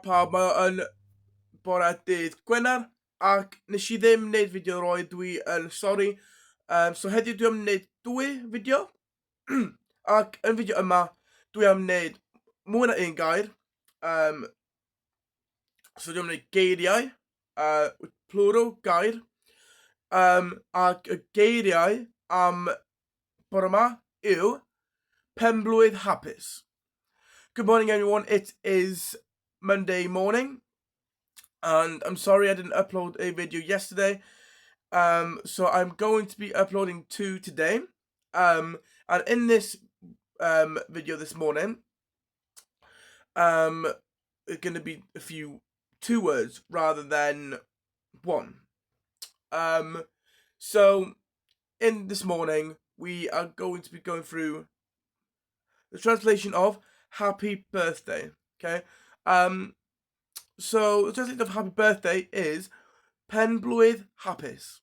pawb, mae yn bore dydd Gwener, ac nes i ddim wneud fideo roedd, dwi yn sori. So heddiw dwi am wneud 2 fideo, ac yn fideo yma, dwi am wneud mwy na 1 gair. So dwi am wneud geiriau, plural, gair, ac y geiriau am bore yma yw penblwydd hapus. Good morning, everyone. It is Monday morning, and I'm sorry I didn't upload a video yesterday. So I'm going to be uploading 2 today. And in this video this morning, it's going to be 2 words rather than 1. So in this morning, we are going to be going through the translation of happy birthday. Okay. So the translation of happy birthday is penblwydd hapus.